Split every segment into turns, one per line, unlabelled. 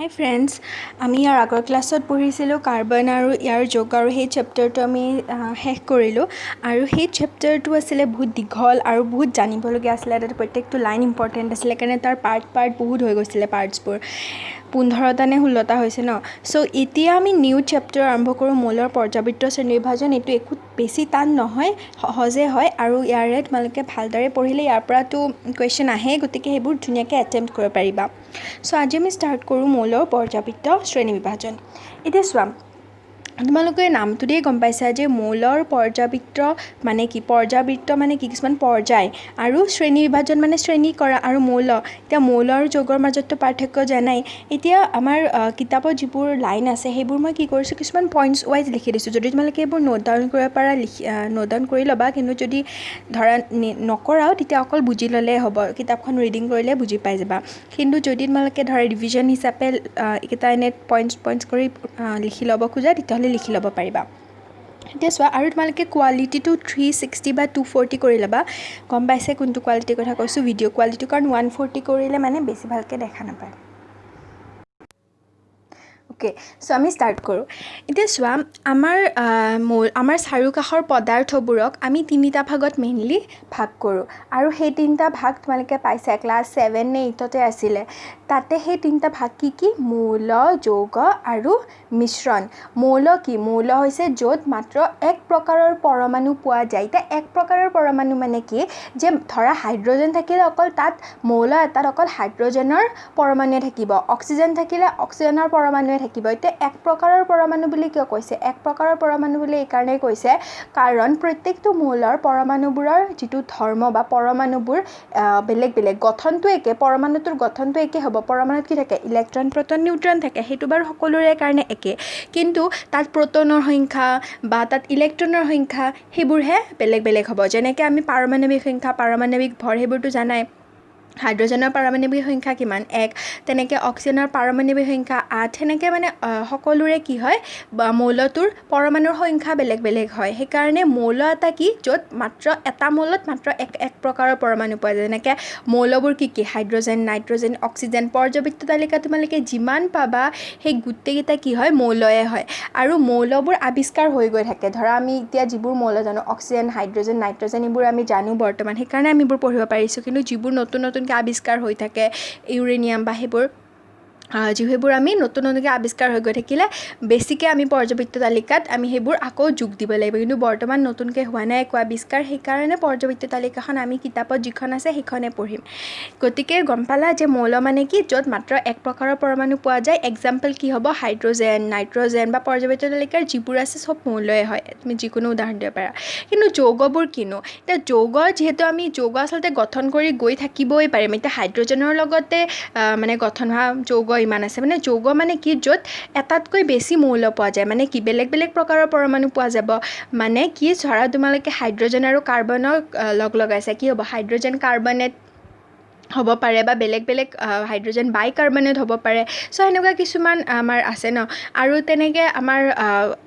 হাই friends, আমি ইয়াৰ আগৰ ক্লাছত পঢ়িছিলোঁ কাৰ্বন আৰু ইয়াৰ যোগ আৰু সেই চেপ্টাৰটো আমি শেষ কৰিলোঁ আৰু সেই চেপ্টাৰটো আছিলে বহুত দীঘল আৰু বহুত জানিবলগীয়া আছিলে। তাতে প্ৰত্যেকটো লাইন ইম্পৰ্টেণ্ট আছিলে কাৰণে তাৰ পাৰ্ট বহুত হৈ গৈছিলে পাৰ্টছবোৰ 15টা নে 16টা হৈছে ন। চ' এতিয়া আমি নিউ চেপ্টাৰ আৰম্ভ কৰোঁ মৌলৰ পৰ্যাবৃত্ত শ্ৰেণীবিভাজন। এইটো একো বেছি টান নহয়, সহজে হয় আৰু ইয়াৰে তোমালোকে ভালদৰে পঢ়িলে ইয়াৰ পৰাতো কুৱেশ্যন আহে, গতিকে সেইবোৰ ধুনীয়াকৈ এটেম্প্ট কৰিব পাৰিবা। চ' আজি আমি ষ্টাৰ্ট কৰোঁ মৌলৰ পৰ্যাবৃত্ত শ্ৰেণীবিভাজন। এতিয়া চোৱা, তোমালোকে নামটোতেই গম পাইছা যে মৌলৰ পৰ্যাবৃত্ত মানে কি? পৰ্যাবৃত্ত মানে কি? কিছুমান পৰ্যায় আৰু শ্ৰেণীবিভাজন মানে শ্ৰেণী কৰা আৰু মৌল। এতিয়া মৌল আৰু যৌগৰ মাজততো পাৰ্থক্য জানাই। এতিয়া আমাৰ কিতাপত যিবোৰ লাইন আছে সেইবোৰ মই কি কৰিছোঁ, কিছুমান পইণ্টছ ৱাইজ লিখি দিছোঁ। যদি তোমালোকে এইবোৰ নোট ডাউন কৰিব পাৰা নোট ডাউন কৰি ল'বা, কিন্তু যদি ধৰা নকৰাও তেতিয়া অকল বুজি ল'লেই হ'ব, কিতাপখন ৰিডিং কৰিলে বুজি পাই যাবা। কিন্তু যদি তোমালোকে ধৰা ৰিভিজন হিচাপে এইকেইটা এনে পইণ্টছ কৰি লিখি ল'ব খোজা তেতিয়াহ'লে লিখি ল'ব পাৰিবা। এতিয়া চোৱা, আৰু তোমালোকে কোৱালিটিটো 360 বা 240 কৰি ল'বা। গম পাইছে কোনটো কোৱালিটিৰ কথা কৈছোঁ? ভিডিঅ' কোৱালিটি, কাৰণ 140 কৰিলে মানে বেছি ভালকৈ দেখা নাপায়। অ'কে, চ' আমি ষ্টাৰ্ট কৰোঁ। এতিয়া চোৱা, আমাৰ চাৰিওকাষৰ পদাৰ্থবোৰক আমি তিনিটা ভাগত মেইনলি ভাগ কৰোঁ আৰু সেই তিনিটা ভাগ তোমালোকে পাইছা, ক্লাছ 7 নে 8তে আছিলে। তাতে সেই তিনিটা ভাগ কি? মৌল, যৌগ আৰু মিশ্ৰণ। মৌল কি? মৌল হৈছে য'ত মাত্ৰ এক প্ৰকাৰৰ পৰমাণু পোৱা যায়। এতিয়া এক প্ৰকাৰৰ পৰমাণু মানে কি? যে ধৰা হাইড্ৰজেন থাকিলে অকল তাত মৌল এটাত অকল হাইড্ৰজেনৰ পৰমাণুৱে থাকিব, অক্সিজেন থাকিলে অক্সিজেনৰ পৰমাণুৱে থাকিব। এতিয়া এক প্ৰকাৰৰ পৰমাণু বুলি কিয় কৈছে? এক প্ৰকাৰৰ পৰমাণু বুলি এইকাৰণেই কৈছে কাৰণ প্ৰত্যেকটো মৌলৰ পৰমাণুবোৰৰ যিটো ধৰ্ম বা পৰমাণুবোৰ বেলেগ বেলেগ, গঠনটো একে, পৰমাণুটোৰ গঠনটো একে হ'ব। পৰমাণুত কি থাকে? ইলেক্ট্ৰন, প্ৰ'টন, নিউট্ৰন থাকে। সেইটো বাৰু সকলোৰে কাৰণে একে, কিন্তু তাত প্ৰ'টনৰ সংখ্যা বা তাত ইলেক্ট্ৰনৰ সংখ্যা সেইবোৰহে বেলেগ বেলেগ হ'ব। যেনেকৈ আমি পাৰমাণৱিক সংখ্যা, পাৰমাণৱিক ভৰ সেইবোৰতো জানাই। হাইড্ৰজেনৰ পাৰমাণৱিক সংখ্যা কিমান? 1। তেনেকৈ অক্সিজেনৰ পাৰমাণৱিক সংখ্যা 8। সেনেকৈ মানে সকলোৰে কি হয়, বা মৌলটোৰ পৰমাণুৰ সংখ্যা বেলেগ বেলেগ হয়। সেইকাৰণে মৌল এটা কি? য'ত মাত্ৰ এটা মৌলত মাত্ৰ এক প্ৰকাৰৰ পৰমাণু পোৱা যায়। যেনেকৈ মৌলবোৰ কি? Hydrogen, nitrogen, oxygen. পৰ্যাবৃত্ত তালিকা তোমালোকে যিমান পাবা সেই গোটেইকেইটা কি হয়? মৌলয়ে হয়। আৰু মৌলবোৰ আৱিষ্কাৰ হৈ গৈ থাকে। ধৰা আমি এতিয়া যিবোৰ মৌল জানো, অক্সিজেন, হাইড্ৰজেন, নাইট্ৰজেন, এইবোৰ আমি জানো বৰ্তমান, সেইকাৰণে আমি এইবোৰ পঢ়িব পাৰিছোঁ। কিন্তু যিবোৰ নতুনকৈ আৱিষ্কাৰ হৈ থাকে, ইউৰেনিয়াম বা সেইবোৰ আমি নতুনকৈ আৱিষ্কাৰ হৈ গৈ থাকিলে বেছিকৈ আমি পৰ্যাবৃত্ত তালিকাত আমি সেইবোৰ আকৌ যোগ দিব লাগিব। কিন্তু বৰ্তমান নতুনকৈ হোৱা নাই একো আৱিষ্কাৰ, সেইকাৰণে পৰ্যাবৃত্ত তালিকাখন আমি কিতাপত যিখন আছে সেইখনে পঢ়িম। গতিকে গম পালা যে মৌল মানে কি? য'ত মাত্ৰ এক প্ৰকাৰৰ পৰমাণু পোৱা যায়। এক্সাম্পল কি হ'ব? হাইড্ৰজেন, নাইট্ৰজেন বা পৰ্যাবৃত্ত তালিকাৰ যিবোৰ আছে চব মৌলয়ে হয়। তুমি যিকোনো উদাহৰণ দিব পাৰা। কিন্তু যৌগবোৰ কিনো? এতিয়া যৌগ, যিহেতু আমি যৌগ আচলতে গঠন কৰি গৈ থাকিবই পাৰিম। এতিয়া হাইড্ৰজেনৰ লগতে মানে গঠন হোৱা যৌগ ইমান আছে। মানে যৌগ মানে কি? য'ত এটাতকৈ বেছি মৌল পোৱা যায়। মানে কি? বেলেগ বেলেগ প্ৰকাৰৰ পৰমাণু পোৱা যাব। মানে কি? ধৰা তোমালোকে হাইড্ৰজেন আৰু কাৰ্বনৰ লগাইছা, কি হ'ব? হাইড্ৰজেন কাৰ্বনেট হ'ব পাৰে বা বেলেগ বেলেগ হাইড্ৰজেন বাই কাৰ্বনেট হ'ব পাৰে। চ' সেনেকুৱা কিছুমান আমাৰ আছে ন। আৰু তেনেকৈ আমাৰ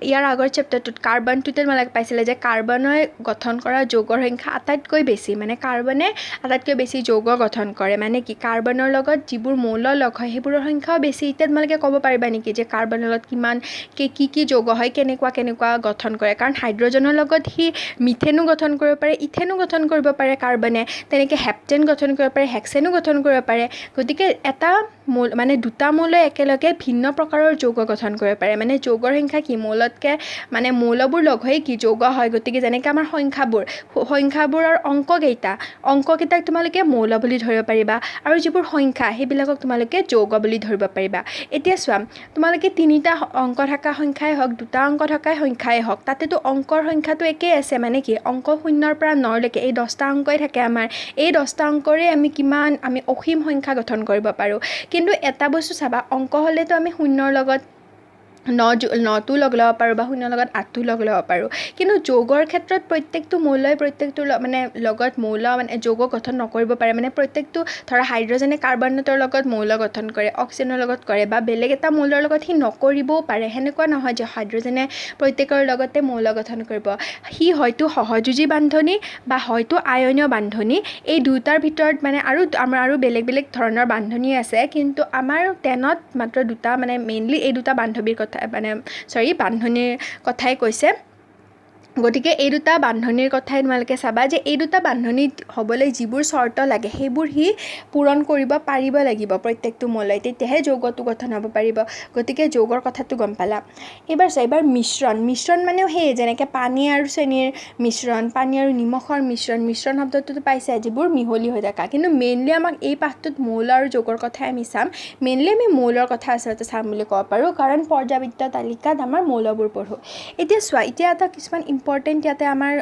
ইয়াৰ আগৰ চেপ্টাৰটোত কাৰ্বনটোতে তোমালোকে পাইছিলে যে কাৰ্বনে গঠন কৰা যৌগৰ সংখ্যা আটাইতকৈ বেছি। মানে কাৰ্বনে আটাইতকৈ বেছি যৌগ গঠন কৰে। মানে কি? কাৰ্বনৰ লগত যিবোৰ মৌল লগ হয় সেইবোৰৰ সংখ্যাও বেছি। এতিয়া তোমালোকে ক'ব পাৰিবা নেকি যে কাৰ্বনৰ লগত কি যৌগ হয়, কেনেকুৱা গঠন কৰে? কাৰণ হাইড্ৰজেনৰ লগত সি মিথেনো গঠন কৰিব পাৰে, ইথেনো গঠন কৰিব পাৰে কাৰ্বনে। তেনেকৈ হেপ্টেন গঠন কৰিব পাৰে, হেক্সেনো গঠন কৰিব পাৰে। গতিকে এটা মানে দুটা মৌলে একেলগে ভিন্ন প্ৰকাৰৰ যৌগ গঠন কৰিব পাৰে। মানে যৌগৰ সংখ্যা কি? মৌলতকৈ মানে মৌলবোৰ লগ হৈ কি যৌগ হয়। গতিকে যেনেকৈ আমাৰ সংখ্যাবোৰৰ অংককেইটাক তোমালোকে মৌল বুলি ধৰিব পাৰিবা, আৰু যিবোৰ সংখ্যা সেইবিলাকক তোমালোকে যৌগ বুলি ধৰিব পাৰিবা। এতিয়া চোৱা, তোমালোকে তিনিটা অংক থকা সংখ্যাই হওক, দুটা অংক থকা সংখ্যাই হওক, তাতেতো অংকৰ সংখ্যাটো একেই আছে। মানে কি? অংক 0ৰ পৰা 9লৈকে এই 10টা অংকই থাকে আমাৰ। এই 10টা অংকৰে আমি অসীম সংখ্যা গঠন কৰিব পাৰোঁ। কিন্তু এটা বস্তু চাবা, অংক হ'লেতো আমি 0ৰ লগত নটো লগ ল'ব পাৰোঁ বা শূন্যৰ লগত 8টো লগ ল'ব পাৰোঁ। কিন্তু যৌগৰ ক্ষেত্ৰত প্ৰত্যেকটো মৌলই প্ৰত্যেকটোৰ মানে লগত মৌল মানে যৌগ গঠন নকৰিব পাৰে। মানে প্ৰত্যেকটো ধৰা হাইড্ৰজেনে কাৰ্বনৰ লগত মৌল গঠন কৰে, অক্সিজেনৰ লগত কৰে বা বেলেগ এটা মৌলৰ লগত সি নকৰিবও পাৰে। সেনেকুৱা নহয় যে হাইড্ৰজেনে প্ৰত্যেকৰ লগতে মৌল গঠন কৰিব। সি হয়তো সহযোজী বান্ধনি বা হয়তো আয়নীয় বান্ধনি, এই দুটাৰ ভিতৰত মানে আমাৰ আৰু বেলেগ বেলেগ ধৰণৰ বান্ধনি আছে, কিন্তু আমাৰ 10ত মাত্ৰ দুটা মানে মেইনলি এই দুটা বান্ধৱীৰ কথা বান্ধনিৰ কথাই কৈছে। গতিকে এই দুটা বান্ধনিৰ কথাই তোমালোকে চাবা যে এই দুটা বান্ধনিত হ'বলৈ যিবোৰ চৰ্ত লাগে সেইবোৰ সি পূৰণ কৰিব পাৰিব লাগিব প্ৰত্যেকটো মৌলই, তেতিয়াহে যৌগটো গঠন হ'ব পাৰিব। গতিকে যৌগৰ কথাটো গম পালা। এইবাৰ মিশ্ৰণ মানেও সেই যেনেকৈ পানী আৰু চেনিৰ মিশ্ৰণ, পানী আৰু নিমখৰ মিশ্ৰণ শব্দটোতো পাইছে, যিবোৰ মিহলি হৈ থকা। কিন্তু মেইনলি আমাক এই পাঠটোত মৌল আৰু যৌগৰ কথাই আমি চাম। মেইনলি আমি মৌলৰ কথা আচলতে চাম বুলি ক'ব পাৰোঁ, কাৰণ পৰ্যাবৃত্ত তালিকাত আমাৰ মৌলবোৰ পঢ়োঁ। এতিয়া চোৱা, এতিয়া এটা কিছুমান ইম্পৰ্টেণ্ট ইয়াতে আমাৰ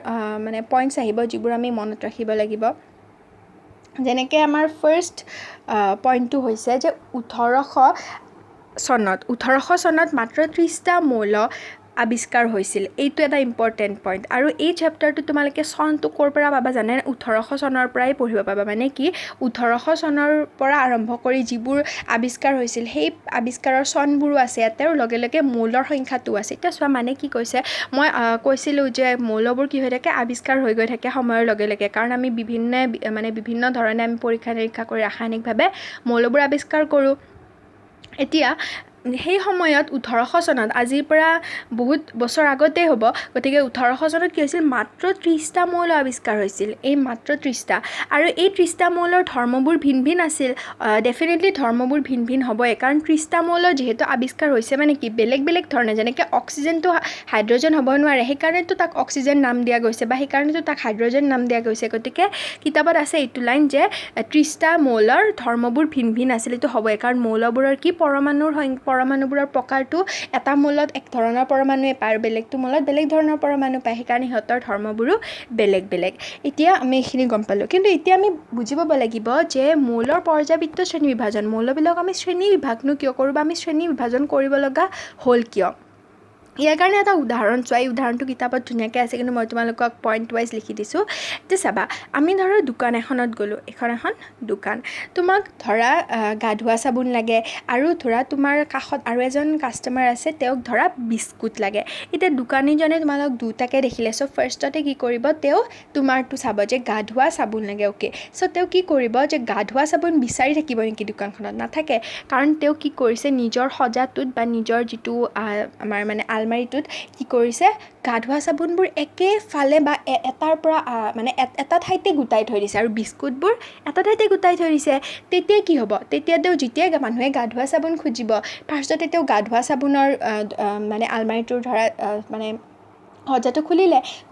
মানে পইণ্টছ আহিব যিবোৰ আমি মনত ৰাখিব লাগিব। যেনেকৈ আমাৰ ফাৰ্ষ্ট পইণ্টটো হৈছে যে 1800 চনত মাত্ৰ 30টা মৌল আৱিষ্কাৰ হৈছিল। এইটো এটা ইম্পৰ্টেণ্ট পইণ্ট। আৰু এই চেপ্টাৰটো তোমালোকে চনটো ক'ৰ পৰা পাবা জানে? 1800 চনৰ পৰাই পঢ়িব পাবা। মানে কি 1800 চনৰ পৰা আৰম্ভ কৰি যিবোৰ আৱিষ্কাৰ হৈছিল সেই আৱিষ্কাৰৰ চনবোৰো আছে ইয়াতে, আৰু লগে লগে মৌলৰ সংখ্যাটো আছে। এতিয়া চোৱা, মানে কি কৈছে, মই কৈছিলোঁ যে মৌলবোৰ কি হৈ থাকে, আৱিষ্কাৰ হৈ গৈ থাকে সময়ৰ লগে লগে, কাৰণ আমি বিভিন্ন ধৰণে আমি পৰীক্ষা নিৰীক্ষা কৰি ৰাসায়নিকভাৱে মৌলবোৰ আৱিষ্কাৰ কৰোঁ। এতিয়া সেই সময়ত 1800 চনত, আজিৰ পৰা বহুত বছৰ আগতেই হ'ব, গতিকে 1800 চনত কি হৈছিল, মাত্ৰ 30টা মৌল আৱিষ্কাৰ হৈছিল। এই মাত্ৰ 30টা, আৰু এই 30টা মৌলৰ ধৰ্মবোৰ ভিন ভিন আছিল। ডেফিনেটলি ধৰ্মবোৰ ভিন ভিন হ'বই, কাৰণ 30টা মৌল যিহেতু আৱিষ্কাৰ হৈছে মানে কি বেলেগ বেলেগ ধৰণে, যেনেকৈ অক্সিজেনটো হাইড্ৰজেন হ'ব নোৱাৰে, সেইকাৰণেতো তাক অক্সিজেন নাম দিয়া গৈছে, বা সেইকাৰণেতো তাক হাইড্ৰজেন নাম দিয়া গৈছে। গতিকে কিতাপত আছে এইটো লাইন যে 30টা মৌলৰ ধৰ্মবোৰ ভিন ভিন আছিল। এইটো হ'বই, কাৰণ মৌলবোৰৰ কি পৰমাণুবোৰৰ প্ৰকাৰটো এটা মৌলত এক ধৰণৰ পৰমাণুৱে পায় আৰু বেলেগটো মৌলত বেলেগ ধৰণৰ পৰমাণু পায়, সেইকাৰণে সিহঁতৰ ধৰ্মবোৰো বেলেগ বেলেগ। এতিয়া আমি এইখিনি গম পালোঁ, কিন্তু এতিয়া আমি বুজি পাব লাগিব যে মৌলৰ পৰ্যাবৃত্ত শ্ৰেণী বিভাজন, মৌলবিলাক আমি শ্ৰেণী বিভাগনো কিয় কৰোঁ, বা আমি শ্ৰেণী বিভাজন কৰিব লগা হ'ল কিয়? ইয়াৰ কাৰণে এটা উদাহৰণ চোৱা। এই উদাহৰণটো কিতাপত ধুনীয়াকৈ আছে, কিন্তু মই তোমালোকক পইণ্ট ৱাইজ লিখি দিছোঁ। এতিয়া চাবা, আমি ধৰা দোকান এখনত গ'লোঁ, এখন দোকান, তোমাক ধৰা গা ধোৱা চাবোন লাগে, আৰু ধৰা তোমাৰ কাষত আৰু এজন কাষ্টমাৰ আছে, তেওঁক ধৰা বিস্কুট লাগে। এতিয়া দোকানীজনে তোমালোক দুটাকে দেখিলে, চ' ফাৰ্ষ্টতে কি কৰিব, তেওঁ তোমাৰটো চাব যে গা ধোৱা চাবোন লাগে, অ'কে। চ' তেওঁ কি কৰিব যে গা ধোৱা চাবোন বিচাৰি থাকিব নেকি দোকানখনত? নাথাকে, কাৰণ তেওঁ কি কৰিছে, নিজৰ সজাটোত বা নিজৰ যিটো আমাৰ মানে আলমাৰিটোত কি কৰিছে, গা ধোৱা চাবোনবোৰ একেফালে বা এটাৰ পৰা মানে এটা ঠাইতে গোটাই থৈ দিছে, আৰু বিস্কুটবোৰ এটা ঠাইতে গোটাই থৈ দিছে। তেতিয়া কি হ'ব, তেতিয়া তেওঁ যেতিয়াই মানুহে গা ধোৱা চাবোন খুজিব, ফাৰ্ষ্টতে তেওঁ গা ধোৱা চাবোনৰ মানে আলমাৰিটোৰ ধৰা মানে সজাটো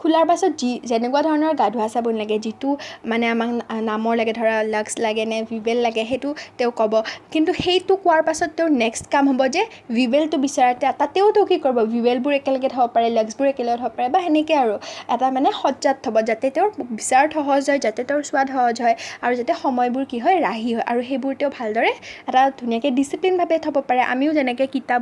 খোলাৰ পাছত যেনেকুৱা ধৰণৰ গা ধোৱা চাবোন লাগে, যিটো মানে আমাক নামৰ লাগে, ধৰা লাক্স লাগে নে ভিভেল লাগে, সেইটো তেওঁ ক'ব। কিন্তু সেইটো কোৱাৰ পাছত তেওঁৰ নেক্সট কাম হ'ব যে ভিভেলটো বিচাৰোঁতে তাতেও তেওঁ কি কৰিব, ভিভেলবোৰ একেলগে থ'ব পাৰে, লাক্সবোৰ একেলগে থ'ব পাৰে, বা সেনেকৈ আৰু এটা মানে সজ্জাত থ'ব, যাতে তেওঁৰ বিচাৰত সহজ হয়, যাতে তেওঁৰ চোৱাত সহজ হয়, আৰু যাতে সময়বোৰ কি হয়, ৰাহি হয়, আৰু সেইবোৰ তেওঁ ভালদৰে এটা ধুনীয়াকৈ ডিচিপ্লিনভাৱে থ'ব পাৰে। আমিও যেনেকৈ কিতাপ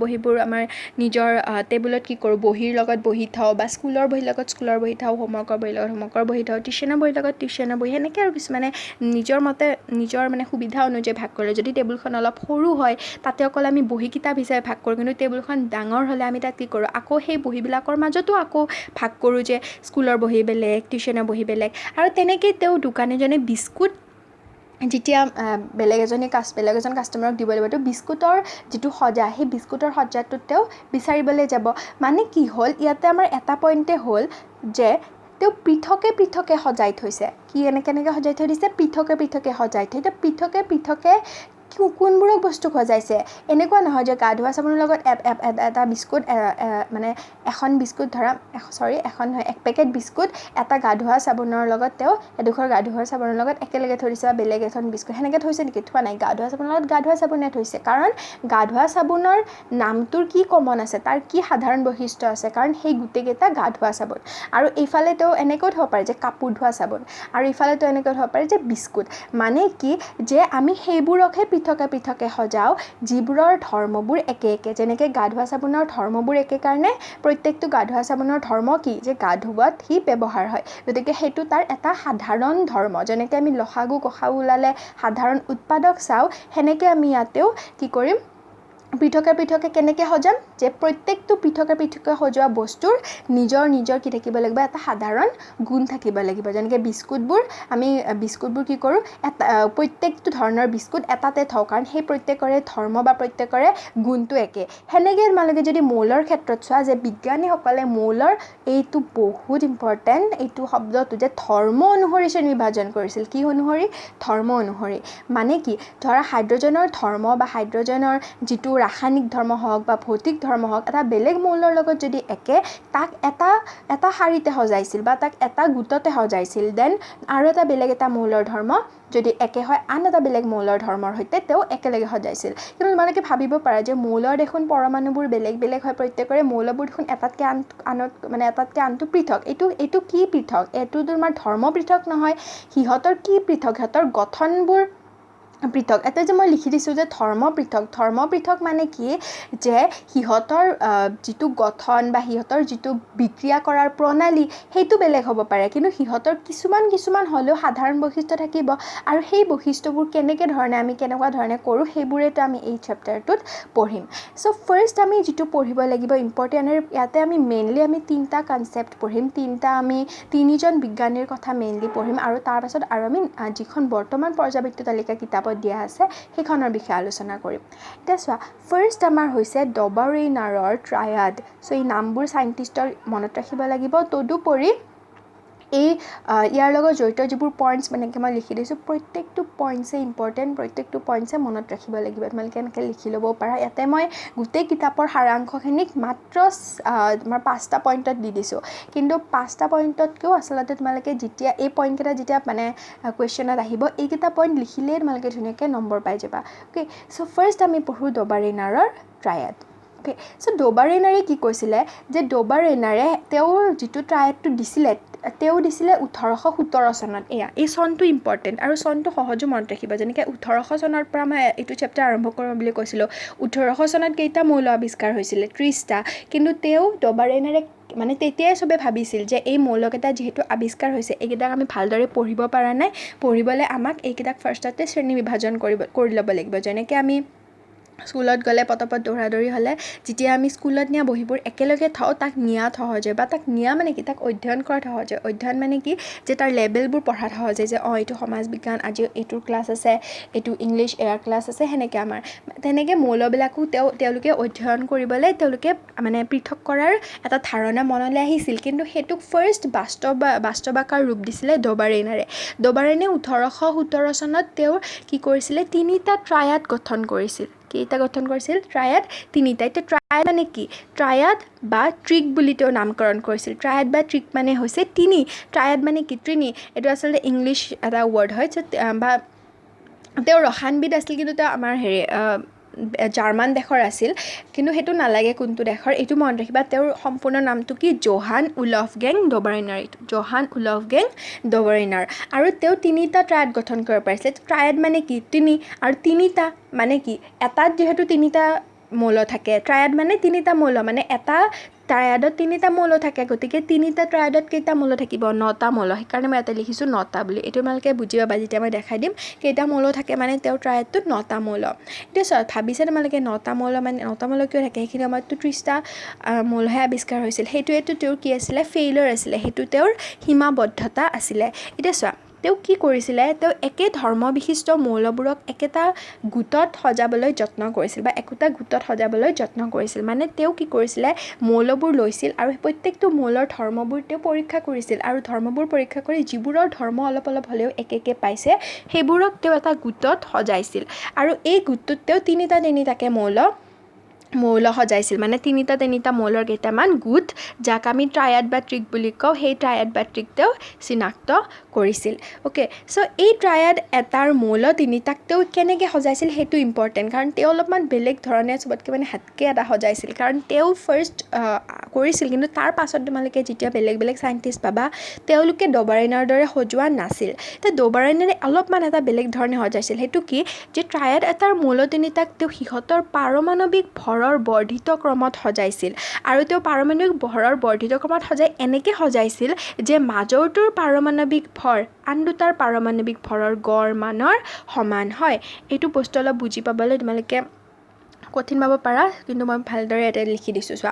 বহীবোৰ আমাৰ নিজৰ টেবুলত কি কৰোঁ, বহীৰ লগত বহি থওঁ, বা স্কুলৰ বহীৰ লগত স্কুলৰ বহি থওঁ, হোমৱৰ্কৰ বহীৰ লগত হোমৱৰ্কৰ বহি থওঁ, টিউশ্যনৰ বহীৰ লগত টিউশ্যনৰ বহী, সেনেকৈ আৰু কিছুমানে নিজৰ মতে নিজৰ মানে সুবিধা অনুযায়ী ভাগ কৰে। যদি টেবুলখন অলপ সৰু হয়, তাতে অকল আমি বহী কিতাপ হিচাপে ভাগ কৰোঁ, কিন্তু টেবুলখন ডাঙৰ হ'লে আমি তাত কি কৰোঁ, আকৌ সেই বহীবিলাকৰ মাজতো আকৌ ভাগ কৰোঁ, যে স্কুলৰ বহী বেলেগ, টিউশ্যনৰ বহী বেলেগ। আৰু তেনেকৈ তেওঁ দোকানীজনে বিস্কুট যেতিয়া বেলেগ এজন কাষ্টমাৰক দিব লাগিব, তো বিস্কুটৰ যিটো সজা, সেই বিস্কুটৰ সজ্জাটোত তেওঁ বিচাৰিবলৈ যাব। মানে কি হ'ল, ইয়াতে আমাৰ এটা পইণ্টে হ'ল যে তেওঁ পৃথকে সজাই থৈছে। কি কেনেকৈ সজাই থৈ দিছে, পৃথকে সজাই থৈ। এতিয়া পৃথকে কোনবোৰক বস্তু সজাইছে, এনেকুৱা নহয় যে গা ধোৱা চাবোনৰ লগত এটা বিস্কুট মানে এখন বিস্কুট ধৰা এক পেকেট বিস্কুট এটা গা ধোৱা চাবোনৰ লগত তেওঁ এডোখৰ গা ধোৱা চাবোনৰ লগত একেলগে থৈ দিছে, বা বেলেগ এখন বিস্কুট সেনেকৈ থৈছে নেকি? থোৱা নাই। গা ধোৱা চাবোনৰ লগত গা ধোৱা চাবোনে থৈছে, কাৰণ গা ধোৱা চাবোনৰ নামটোৰ কি কমন আছে, তাৰ কি সাধাৰণ বৈশিষ্ট্য আছে, কাৰণ সেই গোটেইকেইটা গা ধোৱা চাবোন। আৰু এইফালে তেওঁ এনেকৈ থ'ব পাৰে যে কাপোৰ ধোৱা চাবোন, আৰু ইফালে তেওঁ এনেকৈ থ'ব পাৰে যে বিস্কুট। মানে কি, যে আমি সেইবোৰকহে পৃথকে সজাওঁ যিবোৰৰ ধৰ্মবোৰ একে একে যেনেকৈ গা ধোৱা চাবোনৰ ধৰ্মবোৰ একে কাৰণে প্ৰত্যেকটো গা ধোৱা চাবোনৰ ধৰ্ম কি যে গা ধোৱাত সি ব্যৱহাৰ হয় গতিকে সেইটো তাৰ এটা সাধাৰণ ধৰ্ম যেনেকৈ আমি লসাগু গসাগু ওলালে সাধাৰণ উৎপাদক চাওঁ সেনেকৈ আমি ইয়াতেও কি কৰিম পৃথকে কেনেকৈ সজাম যে প্ৰত্যেকটো পৃথকে সজোৱা বস্তুৰ নিজৰ কি থাকিব লাগিব এটা সাধাৰণ গুণ থাকিব লাগিব যেনেকৈ আমি বিস্কুটবোৰ কি কৰোঁ এটা প্ৰত্যেকটো ধৰণৰ বিস্কুট এটাতে থওঁ কাৰণ সেই প্ৰত্যেকৰে ধৰ্ম বা প্ৰত্যেকৰে গুণটো একে সেনেকৈ তোমালোকে যদি মৌলৰ ক্ষেত্ৰত চোৱা যে বিজ্ঞানীসকলে মৌলৰ এইটো বহুত ইম্পৰ্টেণ্ট এইটো শব্দটো যে ধৰ্ম অনুসৰি শ্ৰেণী বিভাজন কৰিছিল কি অনুসৰি ধৰ্ম অনুসৰি মানে কি ধৰা হাইড্ৰজেনৰ ধৰ্ম বা হাইড্ৰজেনৰ যিটো ৰাসায়নিক ধৰ্ম হওক বা ভৌতিক ধৰ্ম হওক এটা বেলেগ মৌলৰ লগত যদি একে তাক এটা শাৰীতে সজাইছিল বা তাক এটা গোটতে সজাইছিল দেন আৰু এটা বেলেগ এটা মৌলৰ ধৰ্ম যদি একে হয় আন এটা বেলেগ মৌলৰ ধৰ্মৰ সৈতে তেওঁ একেলগে সজাইছিল কিন্তু তোমালোকে ভাবিব পাৰা যে মৌলৰ দেখোন পৰমাণুবোৰ বেলেগ হয় প্ৰত্যেকৰে মৌলবোৰ দেখোন এটাতকৈ আনটো পৃথক এইটো কি পৃথক এইটো তোমাৰ ধৰ্ম পৃথক নহয় সিহঁতৰ কি পৃথক সিহঁতৰ গঠনবোৰ পৃথক এটা যে মই লিখি দিছোঁ যে ধৰ্ম পৃথক মানে কি যে সিহঁতৰ যিটো গঠন বা সিহঁতৰ যিটো বিক্ৰিয়া কৰাৰ প্ৰণালী সেইটো বেলেগ হ'ব পাৰে কিন্তু সিহঁতৰ কিছুমান হ'লেও সাধাৰণ বৈশিষ্ট্য থাকিব আৰু সেই বৈশিষ্ট্যবোৰ কেনেকুৱা ধৰণে কৰোঁ সেইবোৰেতো আমি এই চেপ্টাৰটোত পঢ়িম চ' ফাৰ্ষ্ট আমি যিটো পঢ়িব লাগিব ইম্পৰ্টেণ্ট ইয়াতে আমি মেইনলি আমি তিনিটা কনচেপ্ট পঢ়িম তিনিজন বিজ্ঞানীৰ কথা মেইনলি পঢ়িম আৰু তাৰপাছত আৰু আমি যিখন বৰ্তমান পৰ্যাবৃত্ত তালিকা কিতাপত দিয়া আছে সেইখনৰ বিষয়ে আলোচনা কৰিম এতিয়া চোৱা ফাৰ্ষ্ট আমাৰ হৈছে ডবাৰেইনাৰৰ ট্ৰায়াড চ' এই নামবোৰ চাইণ্টিষ্টৰ মনত ৰাখিব লাগিব তদুপৰি ইয়াৰ লগত জড়িত যিবোৰ পইণ্টছ মই লিখি দিছোঁ প্ৰত্যেকটো পইণ্টছে ইম্পৰ্টেণ্ট প্ৰত্যেকটো পইণ্টছে মনত ৰাখিব লাগিব তোমালোকে এনেকৈ লিখি ল'ব পাৰা ইয়াতে মই গোটেই কিতাপৰ সাৰাংশখিনিক মাত্ৰ তোমাৰ 5টা পইণ্টত দি দিছোঁ কিন্তু 5টা পইণ্টতকৈও আচলতে তোমালোকে যেতিয়া এই পইণ্টকেইটা যেতিয়া কুৱেশ্যনত আহিব এইকেইটা পইণ্ট লিখিলেই তোমালোকে ধুনীয়াকৈ নম্বৰ পাই যাবা অ'কে চ' ফাৰ্ষ্ট আমি পঢ়োঁ ডবাৰেইনাৰৰ ট্ৰায়াড অ'কে চ' ডবাৰেইনাৰে কি কৈছিলে যে ডবাৰেইনাৰে তেওঁৰ যিটো ট্ৰায়াডটো দিছিলে তেওঁ দিছিলে 1817 চনত এই চনটো ইম্পৰ্টেণ্ট আৰু চনটো সহজে মনত ৰাখিব যেনেকৈ 1800 চনৰ পৰা মই এইটো চেপ্টাৰ আৰম্ভ কৰিম বুলি কৈছিলোঁ 1800 চনত কেইটা মৌল আৱিষ্কাৰ হৈছিলে 30টা কিন্তু তেওঁ ডবাৰেইনাৰে তেতিয়াই চবে ভাবিছিল যে এই মৌলকেইটা যিহেতু আৱিষ্কাৰ হৈছে এইকেইটাক আমি ভালদৰে পঢ়িব পৰা নাই পঢ়িবলৈ আমাক এইকেইটাক ফাৰ্ষ্টতে শ্ৰেণী বিভাজন কৰি ল'ব লাগিব যেনেকৈ আমি স্কুলত গ'লে পটপট দৌৰা-দৌৰি হ'লে যেতিয়া আমি স্কুলত নিয়া বহীবোৰ একেলগে থওঁ তাক নিয়াত সহজ হয় বা তাক নিয়া মানে কি তাক অধ্যয়ন কৰাত সহজ হয় অধ্যয়ন মানে কি যে তাৰ লেবেলবোৰ পঢ়াত সহজ হয় যে এইটো সমাজ বিজ্ঞান আজি এইটোৰ ক্লাছ আছে এইটো ইংলিছ এয়াৰ ক্লাছ আছে সেনেকৈ আমাৰ তেনেকৈ মৌলবিলাকো তেওঁলোকে অধ্যয়ন কৰিবলৈ তেওঁলোকে পৃথক কৰাৰ এটা ধাৰণা মনলৈ আহিছিল কিন্তু সেইটোক ফাৰ্ষ্ট বাস্তৱাকাৰ ৰূপ দিছিলে ডবাৰেইনাৰে 1817 চনত তেওঁ কি কৰিছিলে 3টা ট্ৰায়াড গঠন কৰিছিল কেইটা গঠন কৰিছিল ট্ৰায়াড 3টা এতিয়া ট্ৰায়াড মানে কি ট্ৰায়াড বা ট্ৰিক বুলি তেওঁ নামকৰণ কৰিছিল ট্ৰায়াড বা ট্ৰিক মানে হৈছে ট্ৰায়াড মানে কি এইটো আচলতে ইংলিছ এটা ৱৰ্ড হয় বা তেওঁ ৰসায়নবিদ আছিল কিন্তু তেওঁ আমাৰ জাৰ্মান দেশৰ আছিল কিন্তু সেইটো নালাগে কোনটো দেশৰ এইটো মনত ৰাখিবা তেওঁৰ সম্পূৰ্ণ নামটো কি জোহান উলফগেং ডবাৰেইনাৰ আৰু তেওঁ 3টা ট্ৰায়াড গঠন কৰিব পাৰিছিলে ট্ৰায়াড মানে কি আৰু 3টা মানে কি এটাত যিহেতু 3টা মৌল থাকে ট্ৰায়াড মানে 3টা মৌল এটা ট্ৰায়াডত 3টা মৌল থাকে গতিকে 3টা ট্ৰায়াডত কেইটা মৌল থাকিব 9টা মৌল সেইকাৰণে মই ইয়াতে লিখিছোঁ 9টা বুলি এইটো তোমালোকে বুজি পাবা যেতিয়া মই দেখাই দিম কেইটা মৌল থাকে তেওঁৰ ট্ৰায়াডটোত 9টা মৌল এতিয়া ভাবিছে তোমালোকে 9টা মৌল 9টা মৌল কিয় থাকে সেইখিনি সময়ততো 30টা মৌলহে আৱিষ্কাৰ হৈছিল সেইটোৱেতো তেওঁৰ কি আছিলে ফেইলিয়ৰ আছিলে সেইটো তেওঁৰ সীমাবদ্ধতা আছিলে এতিয়া তেওঁ কি কৰিছিলে তেওঁ একে ধৰ্ম বিশিষ্ট মৌলবোৰক একেটা গোটত সজাবলৈ যত্ন কৰিছিল বা একোটা গোটত সজাবলৈ যত্ন কৰিছিল তেওঁ কি কৰিছিলে মৌলবোৰ লৈছিল আৰু প্ৰত্যেকটো মৌলৰ ধৰ্মবোৰ তেওঁ পৰীক্ষা কৰিছিল আৰু ধৰ্মবোৰ পৰীক্ষা কৰি যিবোৰৰ ধৰ্ম অলপ হ'লেও একে পাইছে সেইবোৰক তেওঁ এটা গোটত সজাইছিল আৰু এই গোটটোত তেওঁ তিনিটাকে মৌল সজাইছিল 3টা মৌলৰ কেইটামান গোট যাক আমি ট্ৰায়াড বা ট্ৰিক বুলি কওঁ সেই ট্ৰায়াড বা ট্ৰিক তেওঁ চিনাক্ত কৰিছিল অ'কে চ' এই ট্ৰায়াড এটাৰ মৌল 3টাক তেওঁ কেনেকৈ সজাইছিল সেইটো ইম্পৰ্টেণ্ট কাৰণ তেওঁ অলপমান বেলেগ ধৰণে চবতকৈ হাতকৈ এটা সজাইছিল কাৰণ তেওঁ ফাৰ্ষ্ট কৰিছিল কিন্তু তাৰ পাছত তোমালোকে যেতিয়া বেলেগ বেলেগ সাইন্টিষ্ট পাবা তেওঁলোকে ডবাৰাইনৰ দৰে সজোৱা নাছিল তে ডবাৰাইনেৰে অলপমান এটা বেলেগ ধৰণে সজাইছিল হেতু কি যে ট্ৰায়াড এটাৰ মূল তিনিটাক তেওঁ সিহঁতৰ পাৰমাণৱিক ভৰৰ বৰ্ধিত ক্ৰমত সজাইছিল আৰু তেওঁ পাৰমাণৱিক ভৰৰ বৰ্ধিত ক্ৰমত সজাই এনেকৈ সজাইছিল যে মাজৰটোৰ পাৰমাণৱিক ভৰ আন দুটাৰ পাৰমাণৱিক ভৰৰ গড় মানৰ সমান হয় এইটো বস্তু অলপ বুজি পাবলৈ তোমালোকে কঠিন পাব পাৰা কিন্তু মই ভালদৰে এটা লিখি দিছোঁ চোৱা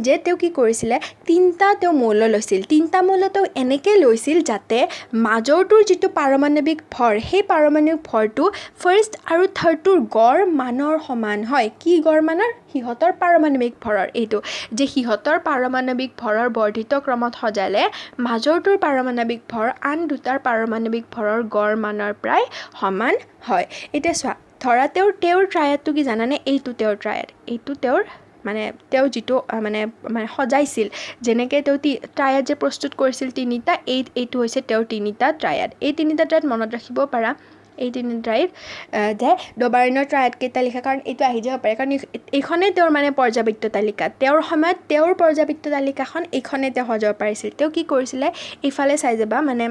যে তেওঁ কি কৰিছিলে তিনিটা তেওঁ মৌল লৈছিল তিনিটা মৌল তেওঁ এনেকৈ লৈছিল যাতে মাজৰটোৰ যিটো পাৰমাণৱিক ভৰ সেই পাৰমাণৱিক ভৰটো ফাৰ্ষ্ট আৰু থাৰ্ডটোৰ গড় মানৰ সমান হয় কি গড় মানৰ সিহঁতৰ পাৰমাণৱিক ভৰৰ এইটো যে সিহঁতৰ পাৰমাণৱিক ভৰৰ বৰ্ধিত ক্ৰমত সজালে মাজৰটোৰ পাৰমাণৱিক ভৰ আন দুটাৰ পাৰমাণৱিক ভৰৰ গড় মানৰ প্ৰায় সমান হয় এতিয়া চোৱা ধৰা তেওঁৰ ট্ৰায়াডটো কি জানানে এইটো তেওঁৰ ট্ৰায়াড এইটো তেওঁৰ মানে তেওঁ যিটো মানে সজাইছিল যেনেকৈ তেওঁ ট্ৰায়াড যে প্ৰস্তুত কৰিছিল তিনিটা এইটো হৈছে তেওঁৰ তিনিটা ট্ৰায়াড এই তিনিটা ট্ৰায়াড মনত ৰাখিব পাৰা এই তিনি ট্ৰায়াড যে ডবাৰাইনৰ ট্ৰায়াড কেইটা লিখা কাৰণ এইটো আহি যাব পাৰে কাৰণ এইখনেই তেওঁৰ মানে পৰ্যাবৃত্ত তালিকা তেওঁৰ সময়ত তেওঁৰ পৰ্যাবৃত্ত তালিকাখন এইখনে তেওঁ সজাব পাৰিছিল তেওঁ কি কৰিছিলে এইফালে চাই যাবা মানে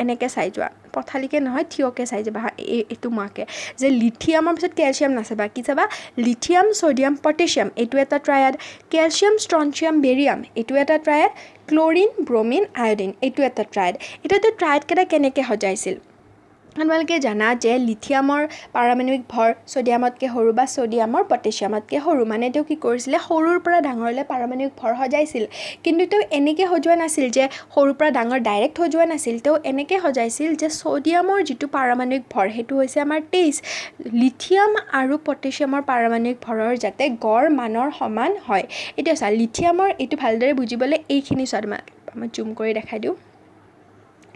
এনেকৈ চাই যোৱা পথালিকে নহয় থিয়কে চাই যাবা এইটো মোৱাকে যে লিথিয়ামৰ পিছত কেলছিয়াম নাচাবা কি চাবা লিথিয়াম ছ'ডিয়াম পটেছিয়াম এইটো এটা ট্ৰায়াড কেলছিয়াম ষ্ট্ৰনচিয়াম বেৰিয়াম এইটো এটা ট্ৰায়াড ক্ল'ৰিন ব্ৰমিন আয়ডিন এইটো এটা ট্ৰায়াড এতিয়াতো ট্ৰায়াডকেইটা কেনেকৈ সজাইছিল তোমালোকে জানা যে লিথিয়ামৰ পাৰমাণৱিক ভৰ ছ'ডিয়ামতকৈ সৰু বা ছ'ডিয়ামৰ পটেছিয়ামতকৈ সৰু মানে তেওঁ কি কৰিছিলে সৰুৰ পৰা ডাঙৰলৈ পাৰমাণৱিক ভৰ সজাইছিল কিন্তু তেওঁ এনেকৈ সজোৱা নাছিল যে সৰুৰ পৰা ডাঙৰ ডাইৰেক্ট সজোৱা নাছিল তেওঁ এনেকৈ সজাইছিল যে ছ'ডিয়ামৰ যিটো পাৰমাণৱিক ভৰ সেইটো হৈছে আমাৰ 23 লিথিয়াম আৰু পটেছিয়ামৰ পাৰমাণৱিক ভৰৰ যাতে গড় মানৰ সমান হয় এতিয়া চোৱা লিথিয়ামৰ এইটো ভালদৰে বুজিবলৈ এইখিনি চোৱা মই জুম কৰি দেখাই দিওঁ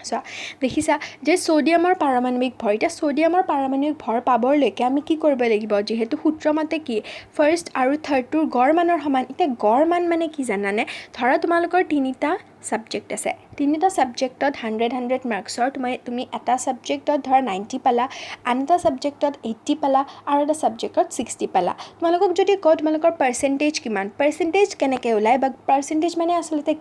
চোৱা দেখিছা যে ছ'ডিয়ামৰ পাৰমাণৱিক ভৰ এতিয়া ছ'ডিয়ামৰ পাৰমাণৱিক ভৰ পাবলৈকে আমি কি কৰিব লাগিব যিহেতু সূত্ৰমতে কি ফাৰ্ষ্ট আৰু থাৰ্ডটোৰ গড় মানৰ সমান এতিয়া গড় মান মানে কি জানানে ধৰা তোমালোকৰ তিনিটা ছাবজেক্ট আছে তিনিটা ছাবজেক্টত 100 মাৰ্কছৰ তুমি এটা ছাবজেক্টত ধৰা 90 পালা আন এটা ছাবজেক্টত 80 পালা আৰু এটা ছাবজেক্টত 60 পালা তোমালোকক যদি কওঁ তোমালোকৰ পাৰ্চেণ্টেজ কিমান পাৰ্চেণ্টেজ কেনেকৈ ওলায় বা পাৰ্চেণ্টেজ মানে আচলতে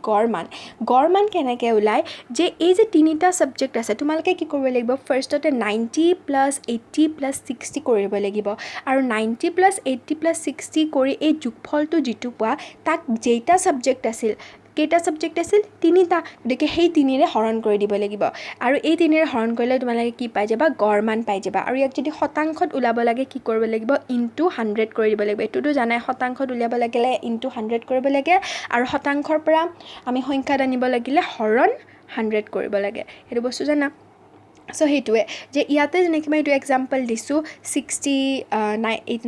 গড় মান কেনেকৈ ওলায় যে এই যে তিনিটা ছাবজেক্ট আছে তোমালোকে কি কৰিব লাগিব ফাৰ্ষ্টতে 90 + 80 + 60 কৰিব লাগিব আৰু 90 + 80 + 60 কৰি এই যোগফলটো যিটো পোৱা তাক যেইটা ছাবজেক্ট আছিল কেইটা ছাবজেক্ট আছিল তিনিটা গতিকে সেই তিনিৰে হৰণ কৰি দিব লাগিব আৰু এই তিনিৰে হৰণ কৰিলে তোমালোকে কি পাই যাবা গড় মান পাই যাবা আৰু ইয়াক যদি শতাংশত ওলাব লাগে কি কৰিব লাগিব ইনটু 100 কৰি দিব লাগিব এইটোতো জানাই শতাংশত উলিয়াব লাগিলে ইনটু 100 কৰিব লাগে আৰু শতাংশৰ পৰা আমি সংখ্যাত আনিব লাগিলে হৰণ 100 কৰিব লাগে সেইটো বস্তু জানা সো সেইটোৱে যে ইয়াতে যেনেকৈ মই এইটো এক্সাম্পল দিছোঁ 60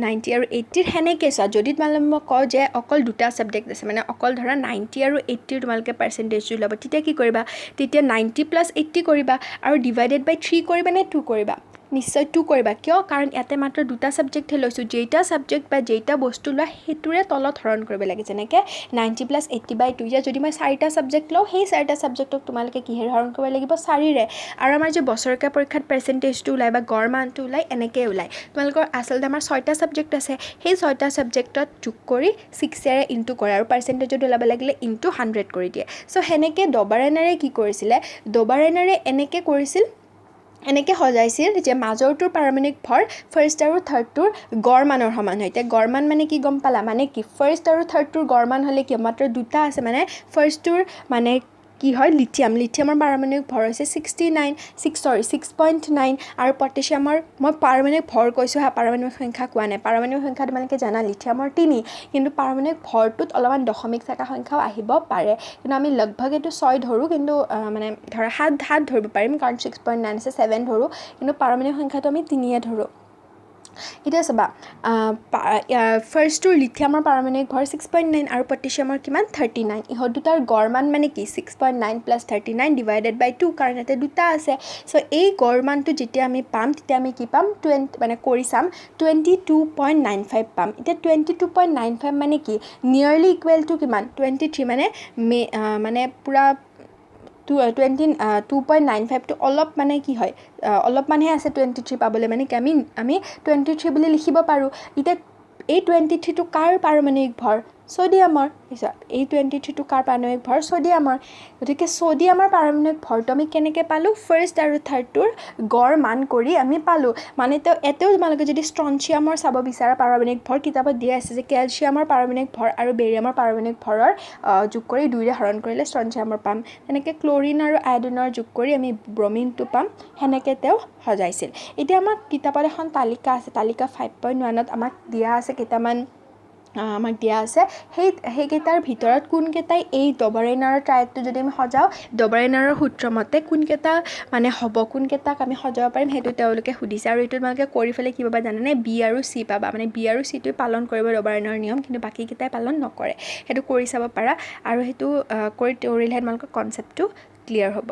90 আৰু 80 সেনেকৈ চোৱা যদি তোমালোকে মই কওঁ যে অকল দুটা ছাবজেক্ট আছে মানে অকল ধৰা 90 আৰু 80 তোমালোকে পাৰ্চেণ্টেজটো ওলাব তেতিয়া কি কৰিবা তেতিয়া 90 + 80 কৰিবা আৰু ডিভাইডেড বাই 3 কৰিবা নে 2 কৰিবা নিশ্চয় 2 কৰিবা কিয় কাৰণ ইয়াতে মাত্ৰ দুটা ছাবজেক্টহে লৈছোঁ যেইটা ছাবজেক্ট বা যেইটা বস্তু লোৱা সেইটোৰে তলত হৰণ কৰিব লাগে যেনেকৈ 90 + 80/2 এতিয়া যদি মই 4টা ছাবজেক্ট লওঁ সেই 4টা ছাবজেক্টক তোমালোকে কিহেৰে হৰণ কৰিব লাগিব 4ৰে আৰু আমাৰ যে বছৰেকীয়া পৰীক্ষাত পাৰ্চেণ্টেজটো ওলায় বা গড় মানটো ওলায় এনেকৈ ওলায় তোমালোকৰ আচলতে আমাৰ 6টা ছাবজেক্ট আছে সেই 6টা ছাবজেক্টত যোগ কৰি 6ৰে ইনটু কৰে আৰু পাৰ্চেণ্টেজত ওলাব লাগিলে ইনটু 100 কৰি দিয়ে চ' সেনেকৈ ডবাৰাইনাৰে কি কৰিছিলে ডবাৰাইনাৰে এনেকৈ কৰিছিল এনেকৈ সজাইছিল যে মাজৰটোৰ পাৰমাণৱিক ভৰ ফাৰ্ষ্ট আৰু থাৰ্ডটোৰ গড় মানৰ সমান হয় এতিয়া গড় মান মানে কি গম পালা মানে কি ফাৰ্ষ্ট আৰু থাৰ্ডটোৰ গড় মান হ'লে কি মাত্ৰ দুটা আছে মানে ফাৰ্ষ্টটোৰ মানে কি হয় লিথিয়ামৰ পাৰমাণৱিক ভৰ হৈছে 6.9 আৰু পটেছিয়ামৰ মই পাৰমাণৱিক ভৰ কৈছোঁ পাৰমাণৱিক সংখ্যা কোৱা নাই পাৰমাণৱিক সংখ্যা তোমালোকে জানা লিথিয়ামৰ 3 কিন্তু পাৰমাণৱিক ভৰটোত অলপমান দশমিক থকা সংখ্যাও আহিব পাৰে কিন্তু আমি লগভগ এইটো 6 ধৰোঁ কিন্তু মানে ধৰা 7 ধৰিব পাৰিম কাৰণ 6.9 আছে 7 ধৰোঁ কিন্তু পাৰমাণৱিক সংখ্যাটো আমি 3য়ে ধৰোঁ এতিয়া চাবা ফাৰ্ষ্টটোৰ লিথিয়ামৰ পাৰমাণৱিক ভৰ 6.9 আৰু পটেছিয়ামৰ কিমান 39 ইহঁত দুটাৰ গড় মান মানে কি 6.9 + 39 ডিভাইডেড বাই 2 কাৰণ ইয়াতে দুটা আছে চ' এই গড় মানটো যেতিয়া আমি পাম তেতিয়া আমি কি পাম 20 মানে কৰি চাম 22.95 পাম এতিয়া 22.95 মানে কি নিয়াৰলি ইকুৱেল টু কিমান 23 মানে পূৰা 2.95টো অলপ মানে কি হয় অলপমানহে আছে 23 পাবলৈ মানে কি আমি 23 বুলি লিখিব পাৰোঁ এতিয়া এই 23টো কাৰ পাৰমাণৱিক ভৰ ছ'ডিয়ামৰ। পিছত এই 23টো কাৰ পাৰমাণৱিক ভৰ? ছ'ডিয়ামৰ। গতিকে ছ'ডিয়ামৰ পাৰমাণৱিক ভৰটো আমি কেনেকৈ পালোঁ? ফাৰ্ষ্ট আৰু থাৰ্ডটোৰ গড় মান কৰি আমি পালোঁ। মানে এতেও তোমালোকে যদি ষ্ট্ৰনচিয়ামৰ চাব বিচাৰা পাৰমাণৱিক ভৰ, কিতাপত দিয়া আছে যে কেলছিয়ামৰ পাৰমাণৱিক ভৰ আৰু বেৰিয়ামৰ পাৰমাণৱিক ভৰৰ যোগ কৰি 2ৰে হৰণ কৰিলে ষ্ট্ৰনচিয়ামৰ পাম। তেনেকৈ ক্ল'ৰিন আৰু আয়ডিনৰ যোগ কৰি আমি ব্ৰমিনটো পাম। সেনেকৈ তেওঁ সজাইছিল। এতিয়া আমাক কিতাপত এখন তালিকা আছে, তালিকা 5.1ত আমাক দিয়া আছে কেইটামান সেইকেইটাৰ ভিতৰত কোনকেইটাই এই ডবৰাইনাৰৰ ট্ৰায়েডটো যদি আমি সজাওঁ, ডবৰাইনাৰৰ সূত্ৰ মতে কোনকেইটা মানে হ'ব, কোনকেইটাক আমি সজাব পাৰিম, সেইটো তেওঁলোকে সুধিছে। আৰু এইটো তোমালোকে কৰি পেলাই কি পাবা জানানে? বি আৰু চি পাবা। মানে বি আৰু চিটোৱে পালন কৰিব ডবৰাইনাৰৰ নিয়ম, কিন্তু বাকীকেইটাই পালন নকৰে। সেইটো কৰি চাব পাৰা, আৰু সেইটো কৰিলেহে তোমালোকৰ কনচেপ্টটো ক্লিয়াৰ হ'ব।